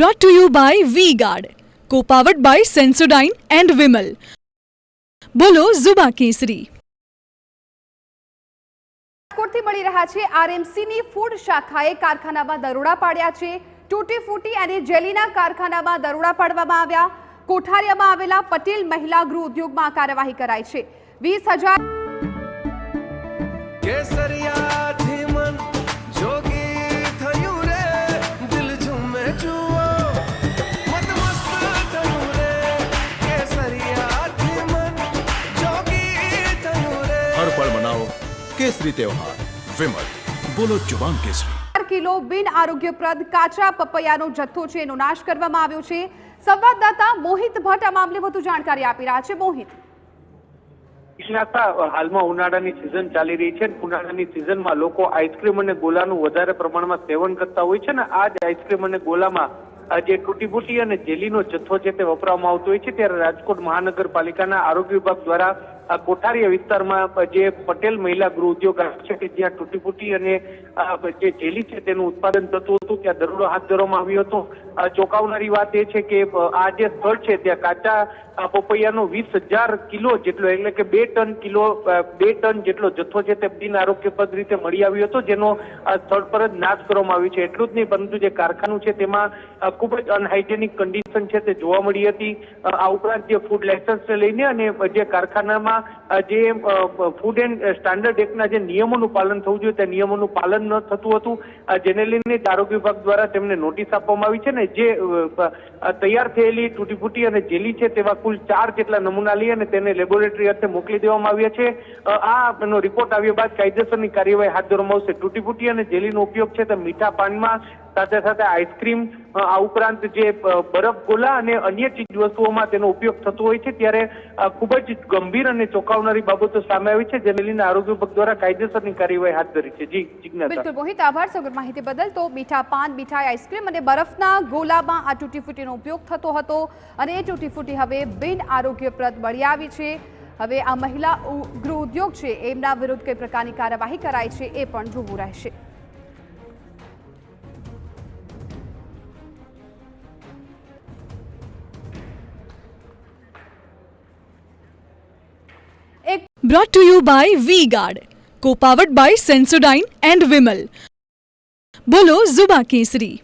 Brought to you by V-Guard, co-powered by Sensodyne and Vimal. બોલો ઝુબા કેસરી. કોટથી મળી રહ્યા છે આરએમસીની ફૂડ શાખાએ કારખાનામાં દરોડા પાડ્યા છે. તૂટી ફૂટી અને જેલીના કારખાનામાં દરોડા પાડવામાં આવ્યા. કોઠારિયામાં આવેલા પટેલ મહિલા ગૃહ ઉદ્યોગમાં કાર્યવાહી કરાઈ છે. 20,000 हर पल मनाओ केसरी त्योहार विमल. बोलो जुबान केसरी. 4 કિલો બિન આરોગ્યપ્રદ કાચા પપૈયાનો જથ્થો છે એનો નાશ કરવામાં આવ્યો છે. સંવાદદાતા મોહિત ભટ્ટ આ મામલે વધુ જાણકારી આપી રહ્યા છે. મોહિત, હાલમાં ઉનાળાની સિઝન ચાલી રહી છે. ઉનાળાની સિઝનમાં લોકો આઈસ્ક્રીમ અને ગોલાનું વધારે પ્રમાણમાં સેવન કરતા હોય છે ને આ જ આઈસ્ક્રીમ અને ગોલામાં જે તૂટી ફૂટી અને જેલીનો જથ્થો છે તે વપરાવામાં આવતો હોય છે. ત્યારે રાજકોટ મહાનગરપાલિકાના આરોગ્ય વિભાગ દ્વારા કોઠારીયા વિસ્તારમાં જે પટેલ મહિલા ગૃહ ઉદ્યોગ છે કે જ્યાં તૂટી ફૂટી અને જે જેલી છે તેનું ઉત્પાદન થતું હતું ત્યાં દરોડો હાથ ધરવામાં આવ્યો હતો. ચોંકાવનારી વાત એ છે કે આ જે સ્થળ છે ત્યાં કાચા પપૈયાનો 20,000 કિલો જેટલો એટલે કે 2 ટન જેટલો જથ્થો છે તે બિન આરોગ્યપ્રદ રીતે મળી આવ્યો હતો, જેનો સ્થળ પર જ નાશ કરવામાં આવ્યો છે. એટલું જ નહીં પરંતુ જે કારખાનું છે તેમાં ખૂબ જ અનહાઇજેનિક કન્ડિશન છે તે જોવા મળી હતી. આ ઉપરાંત જે ફૂડ લાયસન્સને લઈને અને જે કારખાનામાં જે ફૂડ એન્ડ સ્ટાન્ડર્ડ એક્ટના જે નિયમોનું પાલન થવું જોઈએ તે નિયમોનું પાલન ન થતું હતું, જેને લઈને આરોગ્ય વિભાગ દ્વારા તેમને નોટિસ આપવામાં આવી છે. ને જે તૈયાર થયેલી તૂટી ફૂટી અને જેલી છે તેવા કુલ 4 જેટલા નમૂના લઈ અને તેને લેબોરેટરી અર્થે મોકલી દેવામાં આવ્યા છે. આનો રિપોર્ટ આવ્યા બાદ કાયદેસરની કાર્યવાહી હાથ ધરવામાં આવશે. તૂટી ફૂટી અને જેલીનો ઉપયોગ છે તે મીઠા પાનમાં સાથે સાથે આઈસ્ક્રીમ આ ઉપરાંત જે બરફ ગોલા અને અન્ય ચીજ વસ્તુઓમાં તેનો ઉપયોગ થતો હોય છે. ત્યારે ખૂબ જ ગંભીર અને ચોંકાવનારી બાબતો સામે આવી છે, જેને લઈને આરોગ્ય વિભાગ દ્વારા કાયદેસરની કાર્યવાહી હાથ ધરી છે. જી જિજ્ઞાસા. બિલકુલ મોહિત, આભાર સમગ્ર માહિતી બદલ. તો મીઠા પાન, મીઠાઈ, આઈસ્ક્રીમ અને બરફના ગોલામાં આ તૂટી ફૂટીનો ઉપયોગ થતો હતો અને એ તૂટી ફૂટી હવે બિન આરોગ્યપ્રદ મળી આવી છે. હવે આ મહિલા ગૃહ ઉદ્યોગ છે એમના વિરુદ્ધ કઈ પ્રકારની કાર્યવાહી કરાઈ છે એ પણ જોવું રહેશે. Brought to you by V-Guard, co-powered by Sensodyne and Vimal. બોલો ઝુબા કેસરી.